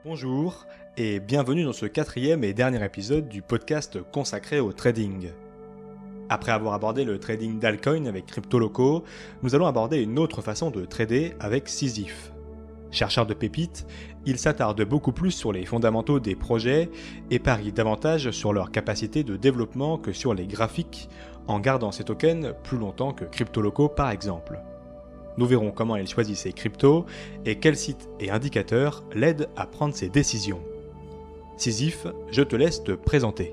Bonjour et bienvenue dans ce quatrième et dernier épisode du podcast consacré au trading. Après avoir abordé le trading d'altcoin avec CryptoLoco, nous allons aborder une autre façon de trader avec Sisyphe. Chercheur de pépites, il s'attarde beaucoup plus sur les fondamentaux des projets et parie davantage sur leur capacité de développement que sur les graphiques, en gardant ses tokens plus longtemps que CryptoLoco par exemple. Nous verrons comment il choisit ses cryptos et quels sites et indicateurs l'aident à prendre ses décisions. Sisyphe, je te laisse te présenter.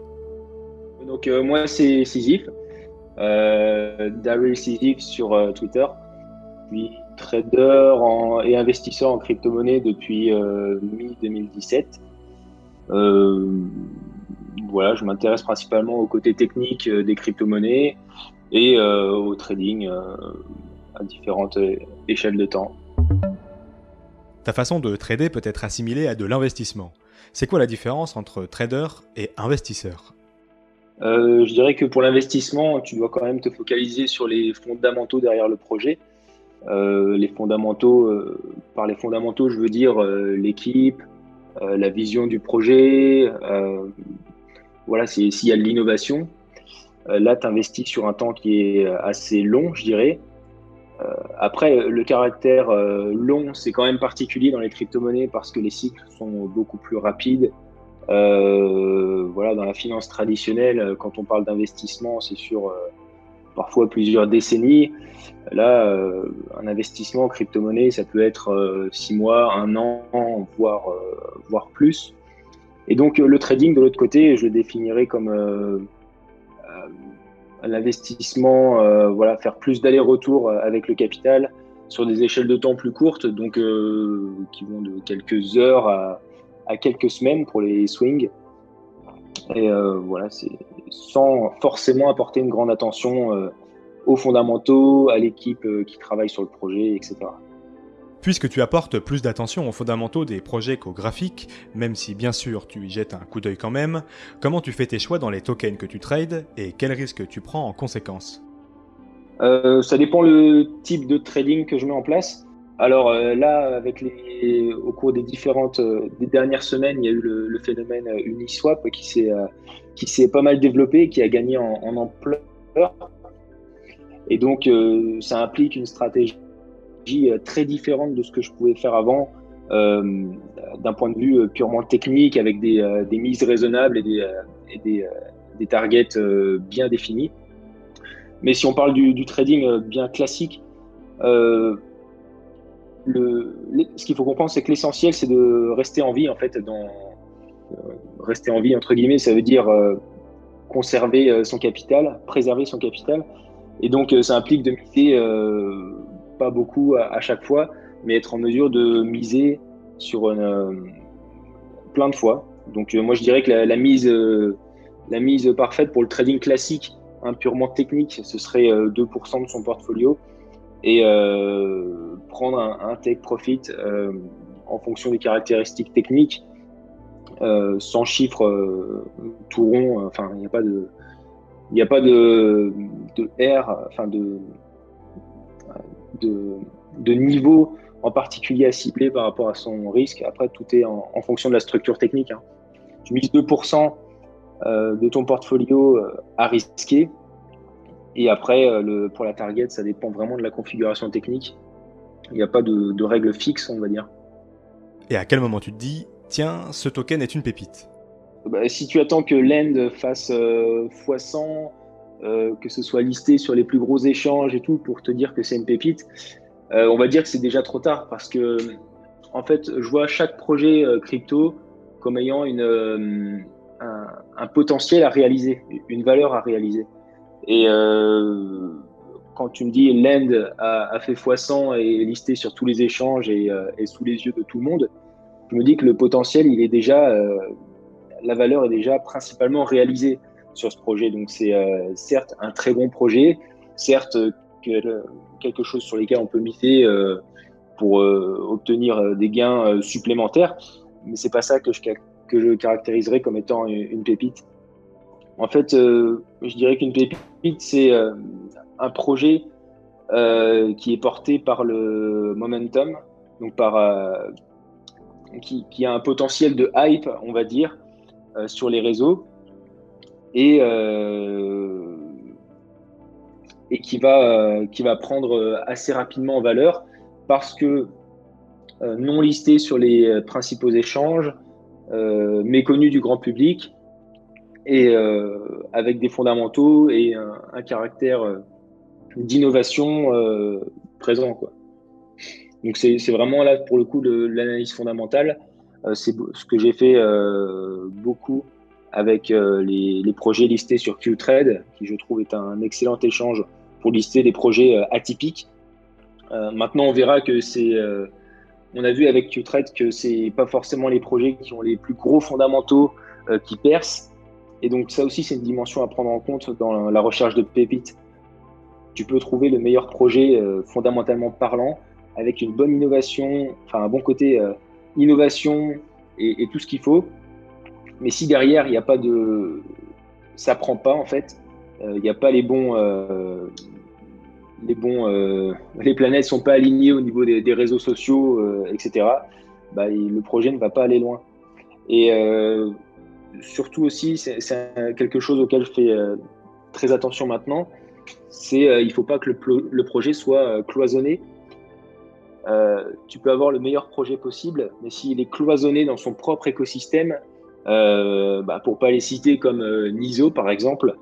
Donc moi c'est Sisyphe, Daryl Sisyphe sur Twitter. Je suis trader et investisseur en crypto-monnaie depuis mi-2017. Voilà, je m'intéresse principalement au côté technique des crypto-monnaies et au trading à différentes échelles de temps. Ta façon de trader peut être assimilée à de l'investissement. C'est quoi la différence entre trader et investisseur ? Je dirais que pour l'investissement, tu dois quand même te focaliser sur les fondamentaux derrière le projet. Les fondamentaux, par les fondamentaux, je veux dire l'équipe, la vision du projet, voilà, s'il y a de l'innovation. Là, tu investis sur un temps qui est assez long, je dirais. Après, le caractère long, c'est quand même particulier dans les crypto-monnaies parce que les cycles sont beaucoup plus rapides. Voilà, dans la finance traditionnelle, quand on parle d'investissement, c'est sur parfois plusieurs décennies. Là, un investissement en crypto-monnaie, ça peut être 6 mois, 1 an, voire plus. Et donc, le trading, de l'autre côté, je le définirais comme l'investissement, voilà, faire plus d'allers-retours avec le capital sur des échelles de temps plus courtes, donc qui vont de quelques heures à quelques semaines pour les swings. Et voilà, c'est sans forcément apporter une grande attention aux fondamentaux, à l'équipe qui travaille sur le projet, etc. Puisque tu apportes plus d'attention aux fondamentaux des projets qu'aux graphiques, même si bien sûr tu y jettes un coup d'œil quand même, comment tu fais tes choix dans les tokens que tu trades et quels risques tu prends en conséquence ? Ça dépend le type de trading que je mets en place. Alors là, au cours des dernières semaines, il y a eu le phénomène Uniswap qui s'est pas mal développé, qui a gagné en ampleur. Et donc, ça implique une stratégie très différente de ce que je pouvais faire avant, d'un point de vue purement technique, avec des mises raisonnables et des targets bien définis. Mais si on parle du trading bien classique, ce qu'il faut comprendre, c'est que l'essentiel, c'est de rester en vie, en fait. Rester en vie, entre guillemets, ça veut dire conserver son capital, préserver son capital. Et donc, ça implique de miser pas beaucoup à chaque fois, mais être en mesure de miser sur plein de fois. Donc, moi, je dirais que la mise parfaite pour le trading classique, purement technique, ce serait 2% de son portfolio et prendre un take profit en fonction des caractéristiques techniques, sans chiffre tout rond. Enfin, il n'y a pas de R, enfin de niveau en particulier à cibler par rapport à son risque. Après, tout est en fonction de la structure technique. Tu mises 2% de ton portfolio à risquer. Et après, pour la target, ça dépend vraiment de la configuration technique. Il n'y a pas de règle fixe, on va dire. Et à quel moment tu te dis, tiens, ce token est une pépite ? Si tu attends que l'end fasse x100, que ce soit listé sur les plus gros échanges et tout, pour te dire que c'est une pépite, on va dire que c'est déjà trop tard parce que, en fait, je vois chaque projet crypto comme ayant un potentiel à réaliser, une valeur à réaliser. Et quand tu me dis l'end a fait x100 et est listé sur tous les échanges et sous les yeux de tout le monde, je me dis que le potentiel, il est déjà, la valeur est déjà principalement réalisée sur ce projet. Donc c'est certes un très bon projet, certes quelque chose sur lequel on peut miser pour obtenir des gains supplémentaires, mais c'est pas ça que je caractériserais comme étant une pépite. En fait, je dirais qu'une pépite, c'est un projet qui est porté par le momentum, donc par qui a un potentiel de hype, on va dire, sur les réseaux et qui va prendre assez rapidement en valeur parce que non listé sur les principaux échanges, méconnu du grand public et avec des fondamentaux et un caractère d'innovation présent, quoi. Donc c'est vraiment là pour le coup de l'analyse fondamentale. C'est ce que j'ai fait beaucoup avec les projets listés sur Qtrade, qui je trouve est un excellent échange pour lister des projets atypiques. Maintenant, on verra que on a vu avec Qtrade que c'est pas forcément les projets qui ont les plus gros fondamentaux qui percent. Et donc ça aussi, c'est une dimension à prendre en compte dans la recherche de pépites. Tu peux trouver le meilleur projet fondamentalement parlant, avec une bonne innovation, enfin un bon côté innovation et tout ce qu'il faut. Mais si derrière, il n'y a pas ça prend pas en fait, il n'y a pas les planètes sont pas alignées au niveau des réseaux sociaux, etc. Bah, le projet ne va pas aller loin. Et surtout aussi, c'est quelque chose auquel je fais très attention maintenant, il faut pas que le projet soit cloisonné. Tu peux avoir le meilleur projet possible, mais s'il est cloisonné dans son propre écosystème, pour pas les citer comme Niso par exemple,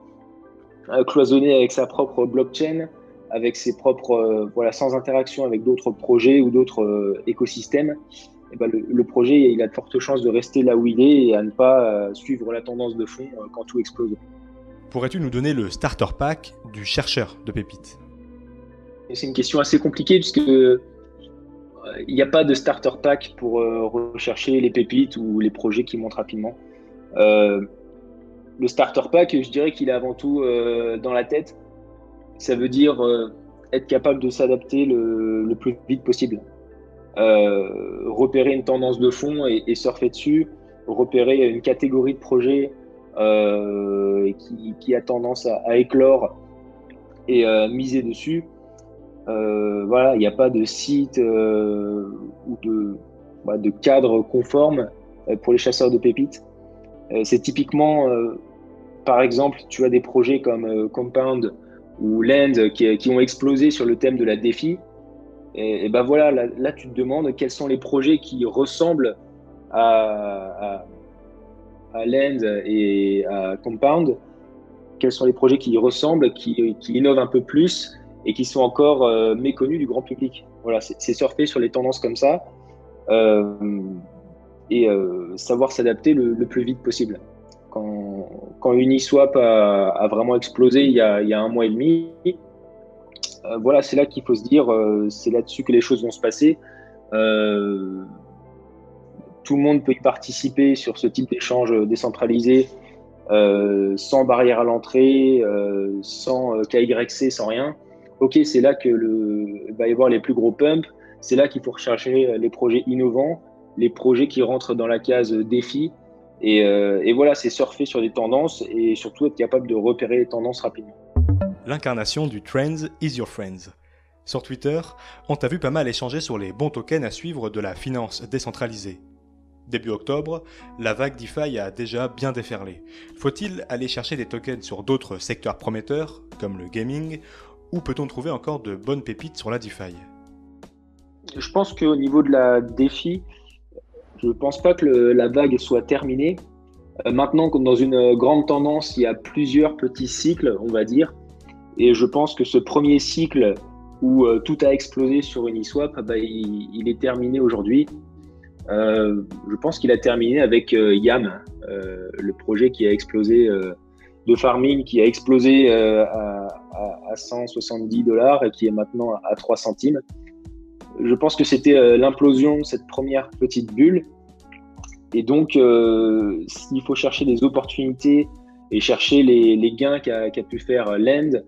cloisonné avec sa propre blockchain, avec ses propres sans interaction avec d'autres projets ou d'autres écosystèmes, et le projet il a de fortes chances de rester là où il est et à ne pas suivre la tendance de fond quand tout explose. Pourrais-tu nous donner le starter pack du chercheur de pépites? C'est une question assez compliquée puisque il n'y a pas de starter pack pour rechercher les pépites ou les projets qui montent rapidement. Le starter pack, je dirais qu'il est avant tout dans la tête. Ça veut dire être capable de s'adapter le plus vite possible. Repérer une tendance de fond et surfer dessus. Repérer une catégorie de projets qui a tendance à éclore et miser dessus. Il n'y a pas de site ou de cadre conforme pour les chasseurs de pépites. C'est typiquement, par exemple, tu as des projets comme Compound ou Land qui ont explosé sur le thème de la défi. Et là, tu te demandes quels sont les projets qui ressemblent à Land et à Compound. Quels sont les projets qui y ressemblent, qui innovent un peu plus et qui sont encore méconnus du grand public. Voilà, c'est surfer sur les tendances comme ça et savoir s'adapter le plus vite possible. Quand Uniswap a vraiment explosé il y a 1 mois et demi, c'est là qu'il faut se dire, c'est là-dessus que les choses vont se passer. Tout le monde peut y participer sur ce type d'échange décentralisé, sans barrière à l'entrée, sans KYC, sans rien. Ok, c'est là que va y avoir les plus gros pumps, c'est là qu'il faut rechercher les projets innovants, les projets qui rentrent dans la case défi, et voilà, c'est surfer sur des tendances et surtout être capable de repérer les tendances rapidement. L'incarnation du Trends is your friends. Sur Twitter, on t'a vu pas mal échanger sur les bons tokens à suivre de la finance décentralisée. Début octobre, la vague DeFi a déjà bien déferlé. Faut-il aller chercher des tokens sur d'autres secteurs prometteurs, comme le gaming, ou peut-on trouver encore de bonnes pépites sur la DeFi? Je pense qu'au niveau de la DeFi, je ne pense pas que la vague soit terminée. Maintenant, comme dans une grande tendance, il y a plusieurs petits cycles, on va dire. Et je pense que ce premier cycle où tout a explosé sur Uniswap, il est terminé aujourd'hui. Je pense qu'il a terminé avec YAM, le projet qui a explosé de farming, qui a explosé à $170 et qui est maintenant à 3 centimes. Je pense que c'était l'implosion de cette première petite bulle. Et donc, s'il faut chercher des opportunités et chercher les gains qu'a pu faire Land,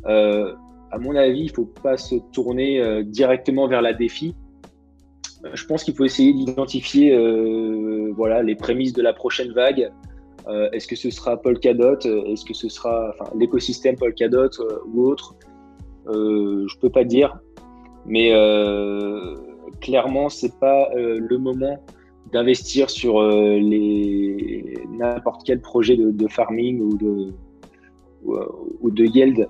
à mon avis, il ne faut pas se tourner directement vers la défi. Je pense qu'il faut essayer d'identifier les prémices de la prochaine vague. Est-ce que ce sera Polkadot? Est-ce que ce sera l'écosystème Polkadot ou autre? Je peux pas dire, mais clairement c'est pas le moment d'investir sur n'importe quel projet de farming ou de yield.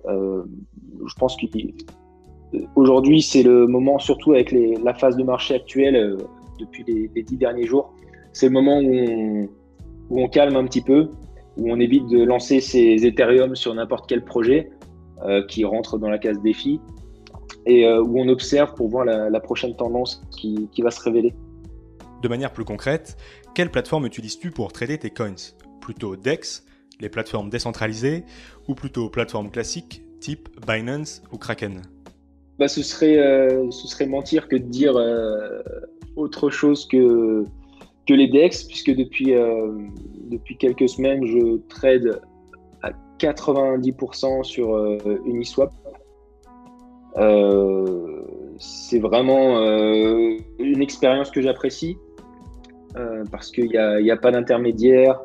Je pense qu'aujourd'hui, c'est le moment, surtout avec la phase de marché actuelle depuis les 10 derniers jours, c'est le moment où on calme un petit peu, où on évite de lancer ses Ethereum sur n'importe quel projet qui rentre dans la case défi, et où on observe pour voir la prochaine tendance qui va se révéler. De manière plus concrète, quelle plateforme utilises-tu pour trader tes coins ? Plutôt DEX, les plateformes décentralisées, ou plutôt plateformes classiques type Binance ou Kraken ? Ce serait mentir que de dire autre chose que les DEX, puisque depuis quelques semaines, je trade à 90% sur Uniswap. C'est vraiment une expérience que j'apprécie parce qu'il n'y a pas d'intermédiaire.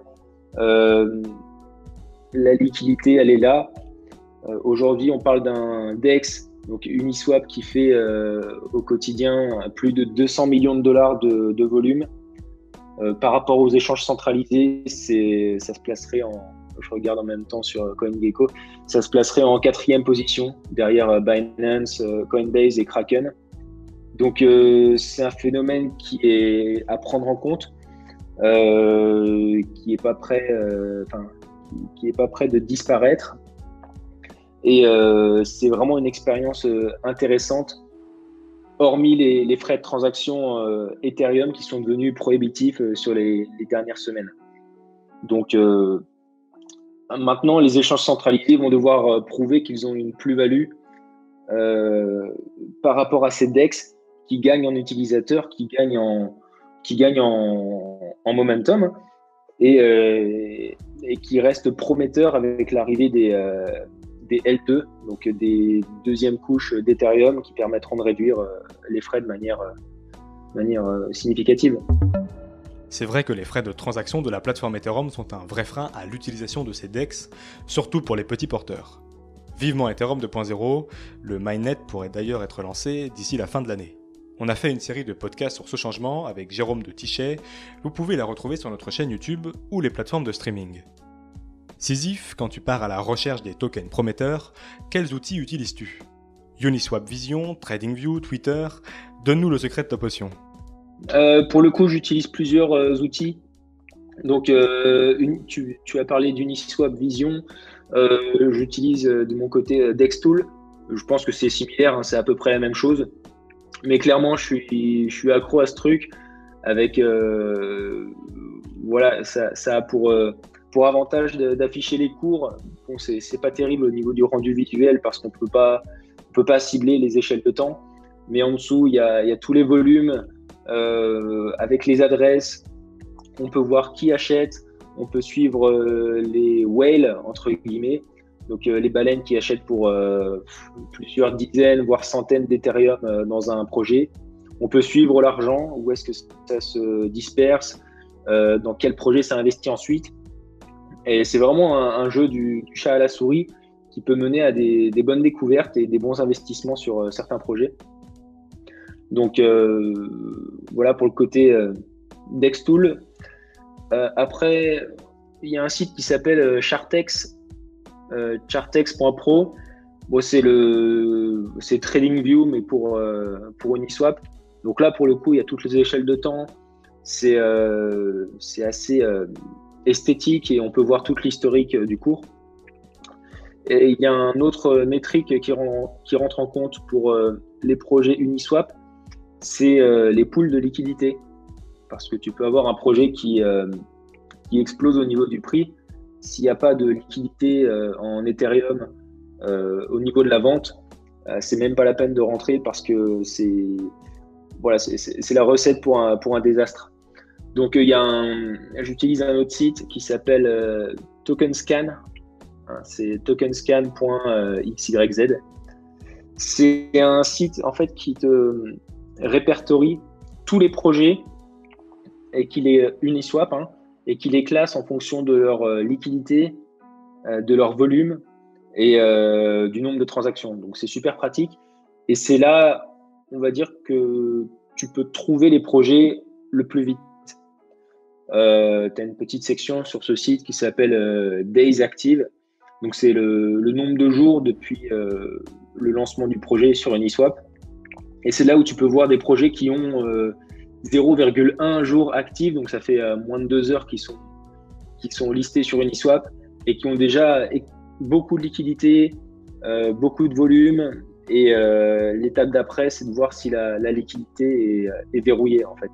La liquidité, elle est là. Aujourd'hui, on parle d'un DEX, donc Uniswap, qui fait au quotidien plus de 200 millions de dollars de volume. Par rapport aux échanges centralisés, ça se placerait je regarde en même temps sur CoinGecko, ça se placerait en 4e position derrière Binance, Coinbase et Kraken. Donc c'est un phénomène qui est à prendre en compte, qui est pas prêt de disparaître. Et c'est vraiment une expérience intéressante, hormis les frais de transaction Ethereum qui sont devenus prohibitifs sur les dernières semaines. Donc maintenant, les échanges centralisés vont devoir prouver qu'ils ont une plus-value par rapport à ces DEX qui gagnent en utilisateurs, qui gagnent en momentum et qui restent prometteurs avec l'arrivée des L2, donc des deuxièmes couches d'Ethereum qui permettront de réduire les frais de manière significative. C'est vrai que les frais de transaction de la plateforme Ethereum sont un vrai frein à l'utilisation de ces DEX, surtout pour les petits porteurs. Vivement Ethereum 2.0, le mainnet pourrait d'ailleurs être lancé d'ici la fin de l'année. On a fait une série de podcasts sur ce changement avec Jérôme de Tichet, vous pouvez la retrouver sur notre chaîne YouTube ou les plateformes de streaming. Sisyphe, quand tu pars à la recherche des tokens prometteurs, quels outils utilises-tu ? Uniswap Vision, TradingView, Twitter, donne-nous le secret de ta potion. Pour le coup, j'utilise plusieurs outils. Donc, tu as parlé d'Uniswap Vision. J'utilise de mon côté Dextool. Je pense que c'est similaire, hein, c'est à peu près la même chose. Mais clairement, je suis accro à ce truc. Avec, voilà, ça a pour avantage d'afficher les cours. Bon, c'est pas terrible au niveau du rendu visuel parce qu'on peut pas cibler les échelles de temps. Mais en dessous, il y a tous les volumes. Avec les adresses, on peut voir qui achète, on peut suivre les whales entre guillemets, donc les baleines qui achètent pour plusieurs dizaines voire centaines d'Ethereum dans un projet. On peut suivre l'argent, où est-ce que ça se disperse, dans quel projet ça investit ensuite, et c'est vraiment un jeu du chat à la souris qui peut mener à des bonnes découvertes et des bons investissements sur certains projets. Donc voilà pour le côté Dextool. Après, il y a un site qui s'appelle Chartex, chartex.pro. Bon, c'est TradingView mais pour Uniswap. Donc là pour le coup il y a toutes les échelles de temps. C'est assez esthétique et on peut voir toute l'historique du cours. Et il y a un autre métrique qui rentre en compte pour les projets Uniswap. C'est les pools de liquidité, parce que tu peux avoir un projet qui explose au niveau du prix. S'il n'y a pas de liquidité en Ethereum au niveau de la vente, c'est même pas la peine de rentrer parce que c'est la recette pour un désastre. Donc j'utilise un autre site qui s'appelle TokenScan, c'est tokenscan.xyz. C'est un site en fait qui te répertorie tous les projets et qui les Uniswap et qui les classe en fonction de leur liquidité, de leur volume et du nombre de transactions. Donc c'est super pratique et c'est là, on va dire que tu peux trouver les projets le plus vite. Tu as une petite section sur ce site qui s'appelle Days Active. Donc, c'est le nombre de jours depuis le lancement du projet sur Uniswap. Et c'est là où tu peux voir des projets qui ont 0,1 jour actif. Donc, ça fait moins de 2 heures qui sont listés sur Uniswap et qui ont déjà beaucoup de liquidité, beaucoup de volume. Et l'étape d'après, c'est de voir si la liquidité est verrouillée, en fait.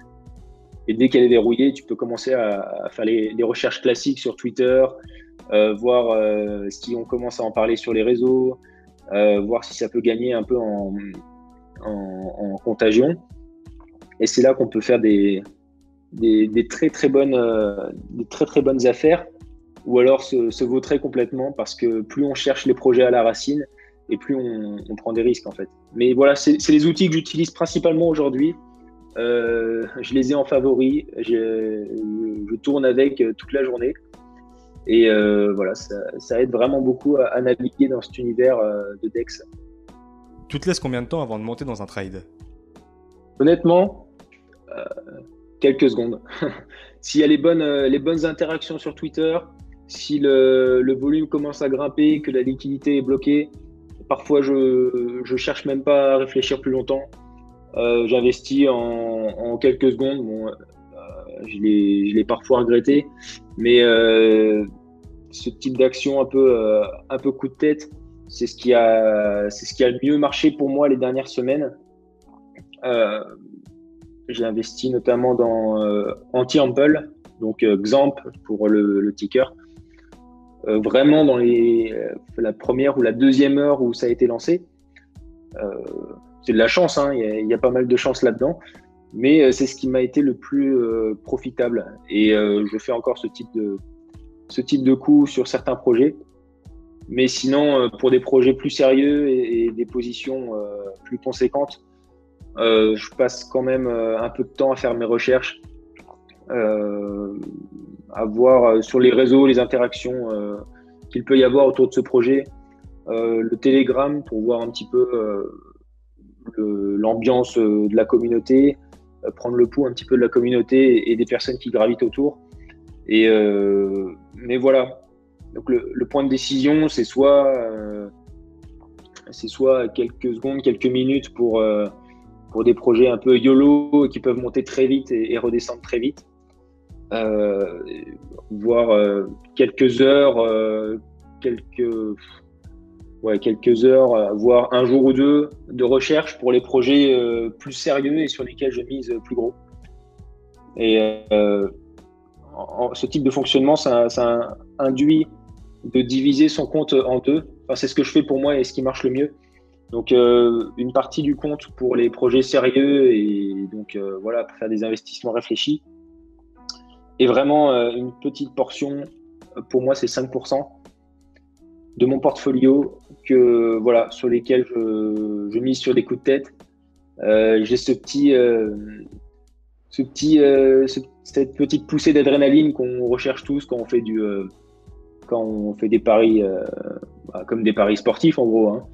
Et dès qu'elle est verrouillée, tu peux commencer à faire les recherches classiques sur Twitter, voir si on commence à en parler sur les réseaux, voir si ça peut gagner un peu en contagion. Et c'est là qu'on peut faire des très très bonnes affaires, ou alors se vautrer complètement, parce que plus on cherche les projets à la racine et plus on prend des risques, en fait. Mais voilà, c'est les outils que j'utilise principalement aujourd'hui. Je les ai en favori, je tourne avec toute la journée, et voilà, ça aide vraiment beaucoup à naviguer dans cet univers de DEX. Tu te laisses combien de temps avant de monter dans un trade? Honnêtement, quelques secondes. S'il y a les bonnes interactions sur Twitter, si le volume commence à grimper, que la liquidité est bloquée, parfois je cherche même pas à réfléchir plus longtemps. J'investis en quelques secondes. Bon, je l'ai parfois regretté, mais ce type d'action un peu coup de tête, c'est ce qui a le mieux marché pour moi les dernières semaines. J'ai investi notamment dans Anti-Ample, donc XAMP pour le ticker. Vraiment dans la première ou la deuxième heure où ça a été lancé. C'est de la chance, hein, il y a pas mal de chance là-dedans, mais c'est ce qui m'a été le plus profitable. Et je fais encore ce type de coup sur certains projets. Mais sinon, pour des projets plus sérieux et des positions plus conséquentes, je passe quand même un peu de temps à faire mes recherches, à voir sur les réseaux les interactions qu'il peut y avoir autour de ce projet, le Telegram pour voir un petit peu l'ambiance de la communauté, prendre le pouls un petit peu de la communauté et des personnes qui gravitent autour. Mais voilà. Donc le point de décision, c'est soit quelques secondes, quelques minutes pour des projets un peu YOLO qui peuvent monter très vite et redescendre très vite, voire quelques heures, voire un jour ou deux de recherche pour les projets plus sérieux et sur lesquels je mise plus gros. Et ce type de fonctionnement, ça induit de diviser son compte en deux. Enfin, c'est ce que je fais pour moi et ce qui marche le mieux. Donc, une partie du compte pour les projets sérieux et donc voilà, pour faire des investissements réfléchis. Et vraiment, une petite portion, pour moi, c'est 5% de mon portfolio sur lesquels je mise sur des coups de tête. J'ai cette petite poussée d'adrénaline qu'on recherche tous quand on fait des paris, comme des paris sportifs en gros, hein.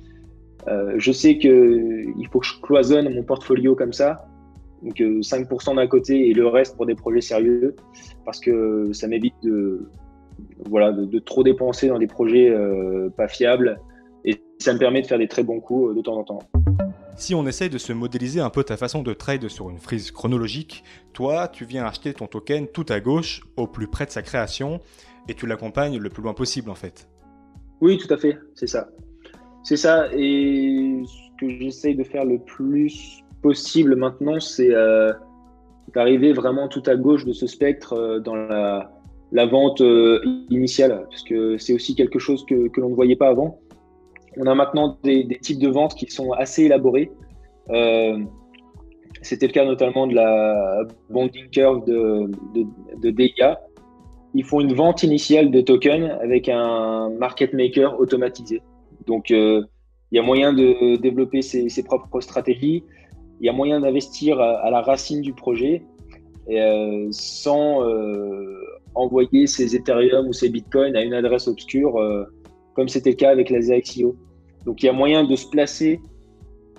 Je sais qu'il faut que je cloisonne mon portfolio comme ça, donc 5% d'un côté et le reste pour des projets sérieux, parce que ça m'évite de trop dépenser dans des projets pas fiables, et ça me permet de faire des très bons coups de temps en temps. Si on essaye de se modéliser un peu ta façon de trade sur une frise chronologique, toi, tu viens acheter ton token tout à gauche, au plus près de sa création, et tu l'accompagnes le plus loin possible en fait. Oui, tout à fait, c'est ça. C'est ça, et ce que j'essaye de faire le plus possible maintenant, c'est d'arriver vraiment tout à gauche de ce spectre dans la vente initiale, parce que c'est aussi quelque chose que l'on ne voyait pas avant. On a maintenant des types de ventes qui sont assez élaborés. C'était le cas notamment de la bonding curve de DIA. Ils font une vente initiale de tokens avec un market maker automatisé. Donc, il y a moyen de développer ses propres stratégies. Il y a moyen d'investir à la racine du projet sans envoyer ses Ethereum ou ses Bitcoin à une adresse obscure, comme c'était le cas avec la ZXIO. Donc, il y a moyen de se placer,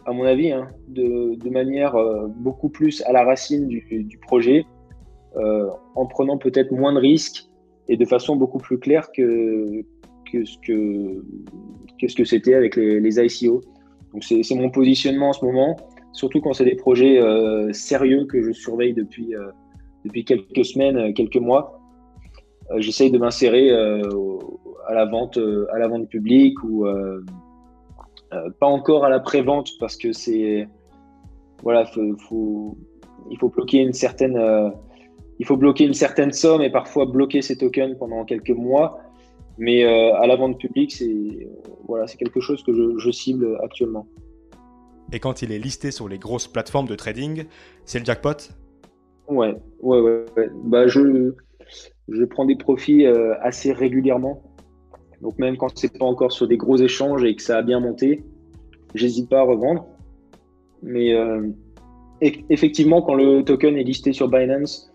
à mon avis, hein, de manière beaucoup plus à la racine du projet en prenant peut-être moins de risques et de façon beaucoup plus claire que ce que c'était avec les ICO. Donc c'est mon positionnement en ce moment, surtout quand c'est des projets sérieux que je surveille depuis quelques semaines, quelques mois. J'essaye de m'insérer à la vente publique ou pas encore à la pré-vente parce que c'est voilà, il faut bloquer une certaine somme et parfois bloquer ces tokens pendant quelques mois. Mais à la vente publique, c'est quelque chose que je cible actuellement. Et quand il est listé sur les grosses plateformes de trading, c'est le jackpot? Ouais. Bah, je prends des profits assez régulièrement. Donc même quand c'est pas encore sur des gros échanges et que ça a bien monté, j'hésite pas à revendre. Mais effectivement, quand le token est listé sur Binance,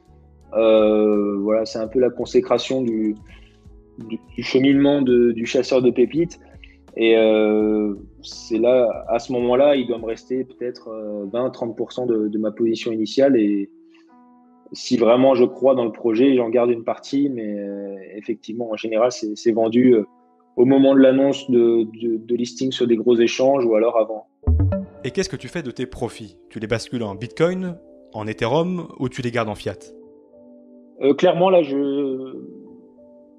c'est un peu la consécration du cheminement du chasseur de pépites. Et c'est là, à ce moment-là, il doit me rester peut-être 20-30% de ma position initiale. Et si vraiment je crois dans le projet, j'en garde une partie. Mais effectivement, en général, c'est vendu au moment de l'annonce de listing sur des gros échanges ou alors avant. Et qu'est-ce que tu fais de tes profits? Tu les bascules en Bitcoin, en Ethereum ou tu les gardes en fiat? Clairement, là,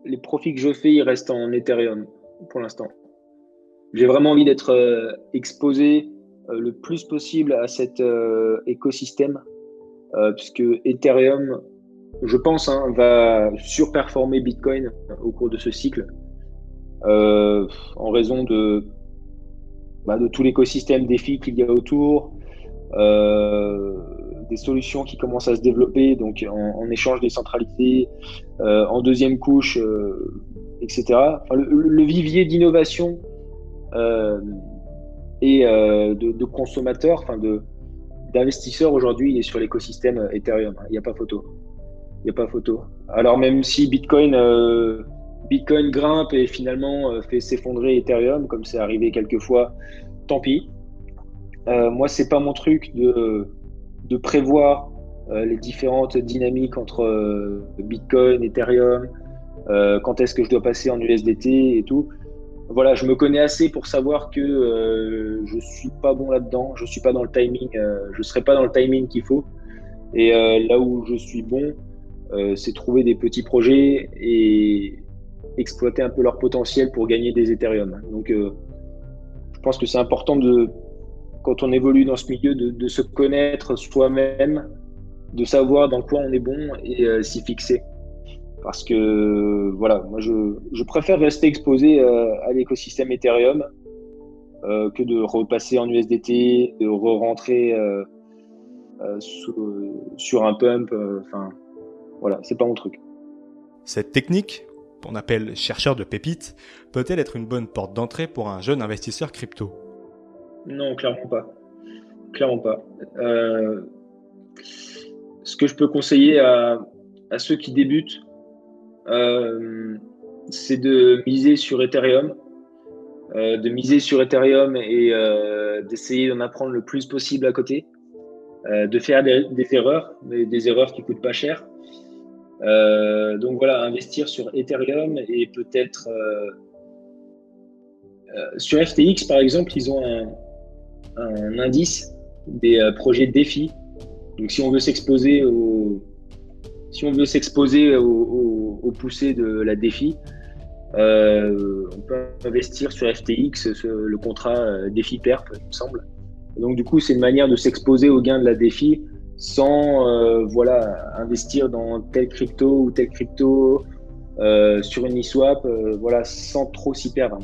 les profits que je fais, ils restent en Ethereum pour l'instant. J'ai vraiment envie d'être exposé le plus possible à cet écosystème, puisque Ethereum, je pense, va surperformer Bitcoin au cours de ce cycle, en raison de tout l'écosystème DeFi qu'il y a autour, des solutions qui commencent à se développer, donc en échange décentralisé, en deuxième couche, etc. Enfin, le vivier d'innovation et de consommateurs, d'investisseurs aujourd'hui, il est sur l'écosystème Ethereum. Il n'y a pas photo. Alors même si Bitcoin grimpe et finalement fait s'effondrer Ethereum, comme c'est arrivé quelques fois, tant pis. Moi, c'est pas mon truc de prévoir les différentes dynamiques entre Bitcoin, Ethereum, quand est-ce que je dois passer en USDT et tout. Voilà, je me connais assez pour savoir que je suis pas bon là-dedans, je suis pas dans le timing, je serai pas dans le timing qu'il faut. Et là où je suis bon, c'est trouver des petits projets et exploiter un peu leur potentiel pour gagner des Ethereum. Donc, je pense que c'est important quand on évolue dans ce milieu, de se connaître soi-même, de savoir dans quoi on est bon et s'y fixer. Parce que moi je préfère rester exposé à l'écosystème Ethereum que de repasser en USDT, de re-rentrer sur un pump. C'est pas mon truc. Cette technique, qu'on appelle chercheur de pépites, peut-elle être une bonne porte d'entrée pour un jeune investisseur crypto? Non, clairement pas. Ce que je peux conseiller à ceux qui débutent, c'est de miser sur Ethereum, et d'essayer d'en apprendre le plus possible à côté, de faire des erreurs, mais des erreurs qui coûtent pas cher. Donc voilà, investir sur Ethereum et peut-être sur FTX par exemple, ils ont un indice des projets DeFi. Donc si on veut s'exposer aux poussées de la DeFi, on peut investir sur FTX, le contrat DeFi Perp, il me semble. Donc du coup, c'est une manière de s'exposer aux gains de la DeFi sans investir dans telle crypto ou telle crypto sur une eSwap, sans trop s'y perdre.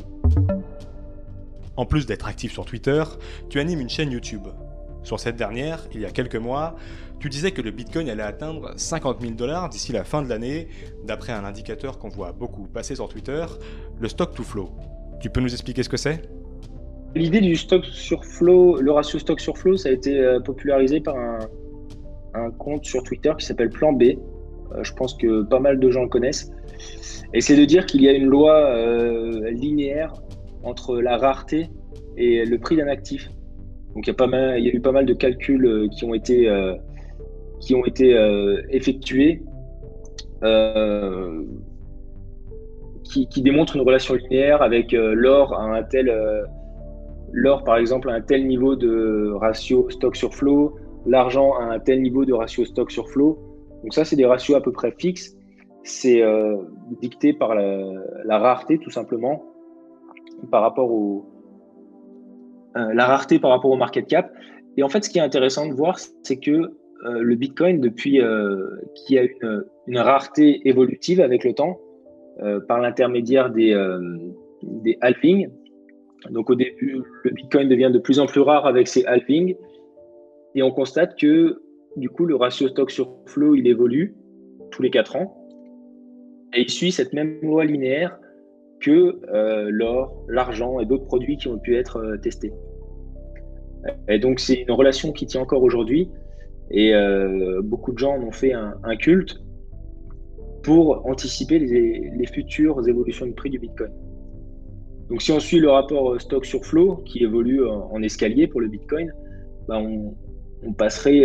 En plus d'être actif sur Twitter, tu animes une chaîne YouTube. Sur cette dernière, il y a quelques mois, tu disais que le Bitcoin allait atteindre 50 000 $ d'ici la fin de l'année, d'après un indicateur qu'on voit beaucoup passer sur Twitter, le stock to flow. Tu peux nous expliquer ce que c'est? L'idée du stock sur flow, le ratio stock sur flow, ça a été popularisé par un compte sur Twitter qui s'appelle Plan B. Je pense que pas mal de gens le connaissent. Et c'est de dire qu'il y a une loi linéaire entre la rareté et le prix d'un actif. Donc il y a eu pas mal de calculs qui ont été effectués euh, qui démontre une relation linéaire avec l'or par exemple à un tel niveau de ratio stock sur flow, l'argent à un tel niveau de ratio stock sur flow. Donc ça, c'est des ratios à peu près fixes. C'est dicté par la rareté tout simplement par rapport la rareté par rapport au market cap. Et en fait, ce qui est intéressant de voir, c'est que le Bitcoin, depuis qu'il y a une rareté évolutive avec le temps, par l'intermédiaire des halvings. Donc au début, le Bitcoin devient de plus en plus rare avec ses halvings. Et on constate que du coup, le ratio stock sur flow, il évolue tous les 4 ans. Et il suit cette même loi linéaire que l'or, l'argent et d'autres produits qui ont pu être testés. Et donc, c'est une relation qui tient encore aujourd'hui. Et beaucoup de gens en ont fait un culte pour anticiper les futures évolutions de prix du Bitcoin. Donc, si on suit le rapport stock sur flow qui évolue en escalier pour le Bitcoin, bah on passerait,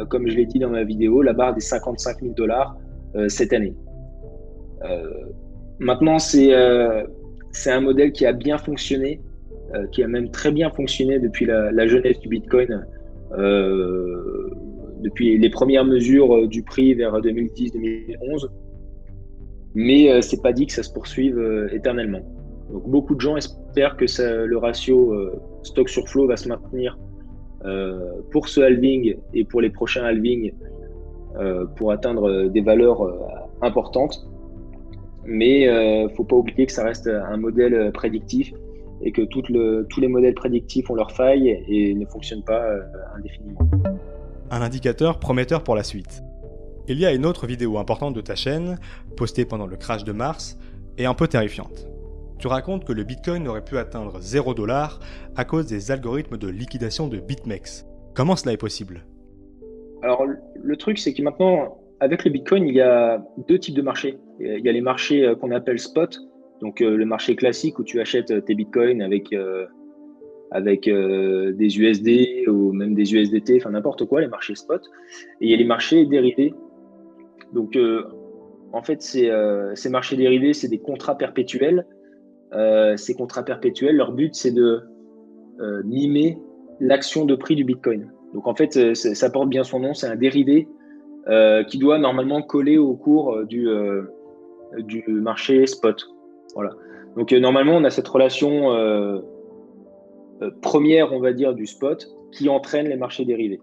comme je l'ai dit dans ma vidéo, la barre des 55 000 $ cette année. Maintenant, c'est un modèle qui a bien fonctionné, qui a même très bien fonctionné depuis la jeunesse du Bitcoin, depuis les premières mesures du prix vers 2010-2011. Mais c'est pas dit que ça se poursuive éternellement. Donc beaucoup de gens espèrent que le ratio stock sur flow va se maintenir pour ce halving et pour les prochains halvings pour atteindre des valeurs importantes. Mais faut pas oublier que ça reste un modèle prédictif et que tous les modèles prédictifs ont leurs failles et ne fonctionnent pas indéfiniment. Un indicateur prometteur pour la suite. Il y a une autre vidéo importante de ta chaîne, postée pendant le crash de mars, et un peu terrifiante. Tu racontes que le Bitcoin aurait pu atteindre 0 $ à cause des algorithmes de liquidation de BitMEX. Comment cela est possible? Alors, le truc, c'est que maintenant, avec le Bitcoin, il y a deux types de marchés. Il y a les marchés qu'on appelle spot, donc le marché classique où tu achètes tes Bitcoins avec des USD ou même des USDT, enfin n'importe quoi, les marchés spot. Et il y a les marchés dérivés. Donc, en fait, ces marchés dérivés, c'est des contrats perpétuels. Ces contrats perpétuels, leur but, c'est de mimer l'action de prix du Bitcoin. Donc, en fait, ça porte bien son nom, c'est un dérivé qui doit normalement coller au cours du marché spot. Voilà. Donc, normalement, on a cette relation première, on va dire, du spot qui entraîne les marchés dérivés.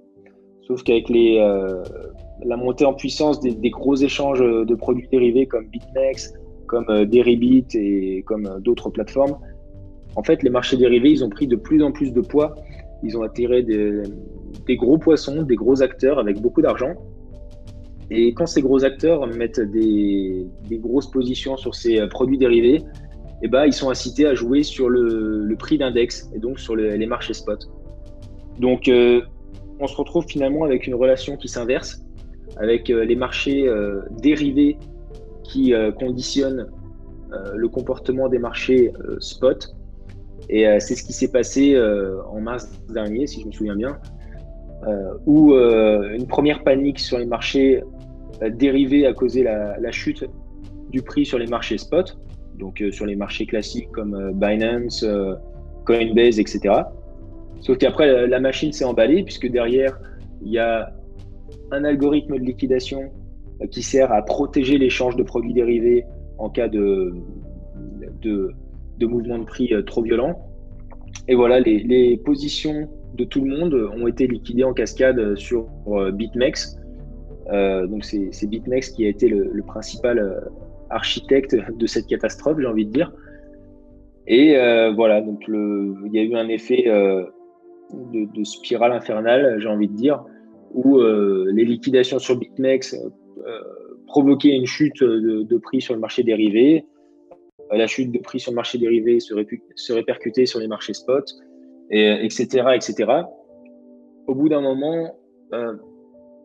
Sauf qu'avec la montée en puissance des gros échanges de produits dérivés comme BitMEX, comme Deribit et comme d'autres plateformes, en fait, les marchés dérivés, ils ont pris de plus en plus de poids. Ils ont attiré des gros poissons, des gros acteurs avec beaucoup d'argent. Et quand ces gros acteurs mettent des grosses positions sur ces produits dérivés, eh ben, ils sont incités à jouer sur le prix d'index et donc sur les marchés spot. Donc, on se retrouve finalement avec une relation qui s'inverse, avec les marchés dérivés qui conditionnent le comportement des marchés spot. Et c'est ce qui s'est passé en mars dernier, si je me souviens bien, où une première panique sur les marchés dérivés a causé la chute du prix sur les marchés spot, donc sur les marchés classiques comme Binance, Coinbase, etc. Sauf qu'après, la machine s'est emballée, puisque derrière, il y a un algorithme de liquidation qui sert à protéger l'échange de produits dérivés en cas de mouvement de prix trop violent. Et voilà, les positions de tout le monde ont été liquidées en cascade sur BitMEX. Donc c'est BitMEX qui a été le principal architecte de cette catastrophe, j'ai envie de dire. Et voilà, donc il y a eu un effet de spirale infernale, j'ai envie de dire, où les liquidations sur BitMEX provoquaient une chute de prix sur le marché dérivé. La chute de prix sur le marché dérivé se répercutait sur les marchés spot, etc., etc. Au bout d'un moment,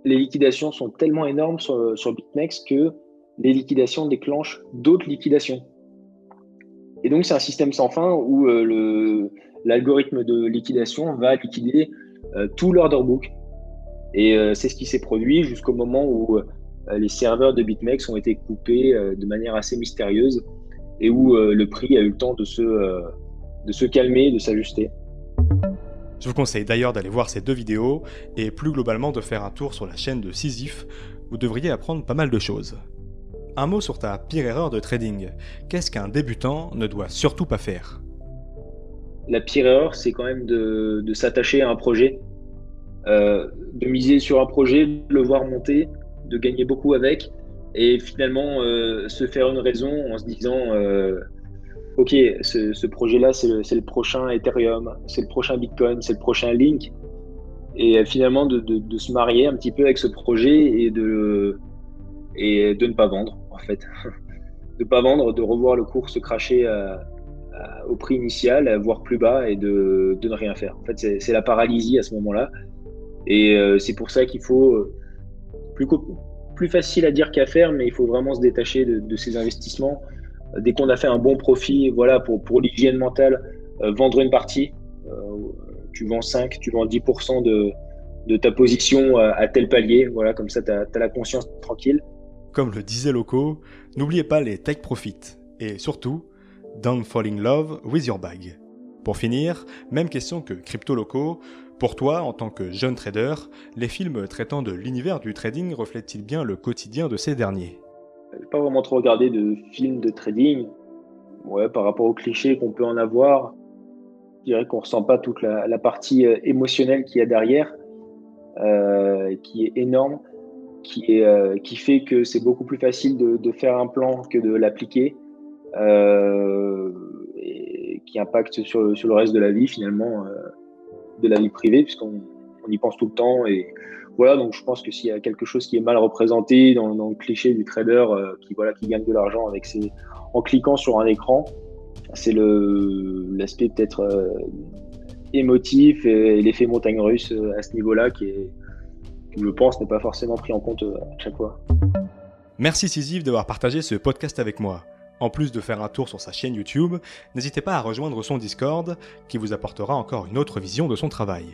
les liquidations sont tellement énormes sur BitMEX que les liquidations déclenchent d'autres liquidations. Et donc, c'est un système sans fin où l'algorithme de liquidation va liquider tout l'order book. Et c'est ce qui s'est produit jusqu'au moment où les serveurs de BitMEX ont été coupés de manière assez mystérieuse et où le prix a eu le temps de se calmer, de s'ajuster. Je vous conseille d'ailleurs d'aller voir ces 2 vidéos et plus globalement de faire un tour sur la chaîne de Sisyphe, vous devriez apprendre pas mal de choses. Un mot sur ta pire erreur de trading. Qu'est-ce qu'un débutant ne doit surtout pas faire? La pire erreur, c'est quand même de s'attacher à un projet, de miser sur un projet, de le voir monter, de gagner beaucoup avec, et finalement se faire une raison en se disant ok, ce projet-là, c'est le prochain Ethereum, c'est le prochain Bitcoin, c'est le prochain Link, et finalement de se marier un petit peu avec ce projet et de ne pas vendre, en fait. De ne pas vendre, de revoir le cours se cracher au prix initial, voire plus bas, et de ne rien faire. En fait, c'est la paralysie à ce moment-là. Et c'est pour ça qu'il faut, plus facile à dire qu'à faire, mais il faut vraiment se détacher de ces investissements. Dès qu'on a fait un bon profit, voilà, pour l'hygiène mentale, vendre une partie, tu vends 5, tu vends 10% de ta position à tel palier, voilà, comme ça tu as la conscience tranquille. Comme le disait Loco, n'oubliez pas les take profit et surtout, don't fall in love with your bag. Pour finir, même question que Crypto Loco, pour toi, en tant que jeune trader, les films traitant de l'univers du trading reflètent-ils bien le quotidien de ces derniers? J'ai pas vraiment trop regardé de films de trading. Ouais, par rapport aux clichés qu'on peut en avoir, je dirais qu'on ressent pas toute la partie émotionnelle qu'il y a derrière, qui est énorme, qui fait que c'est beaucoup plus facile de faire un plan que de l'appliquer, et qui impacte sur le reste de la vie finalement, de la vie privée, puisqu'on y pense tout le temps. Et voilà, donc je pense que s'il y a quelque chose qui est mal représenté dans le cliché du trader qui gagne de l'argent en cliquant sur un écran, c'est l'aspect peut-être émotif et l'effet montagne russe à ce niveau-là qui, je pense, n'est pas forcément pris en compte à chaque fois. Merci Sisyphe d'avoir partagé ce podcast avec moi. En plus de faire un tour sur sa chaîne YouTube, n'hésitez pas à rejoindre son Discord qui vous apportera encore une autre vision de son travail.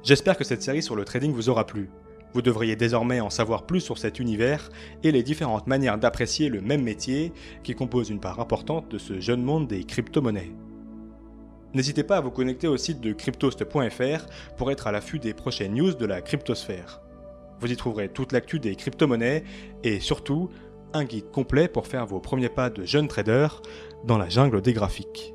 J'espère que cette série sur le trading vous aura plu. Vous devriez désormais en savoir plus sur cet univers et les différentes manières d'apprécier le même métier qui compose une part importante de ce jeune monde des crypto-monnaies. N'hésitez pas à vous connecter au site de cryptost.fr pour être à l'affût des prochaines news de la cryptosphère. Vous y trouverez toute l'actu des crypto-monnaies et surtout un guide complet pour faire vos premiers pas de jeune trader dans la jungle des graphiques.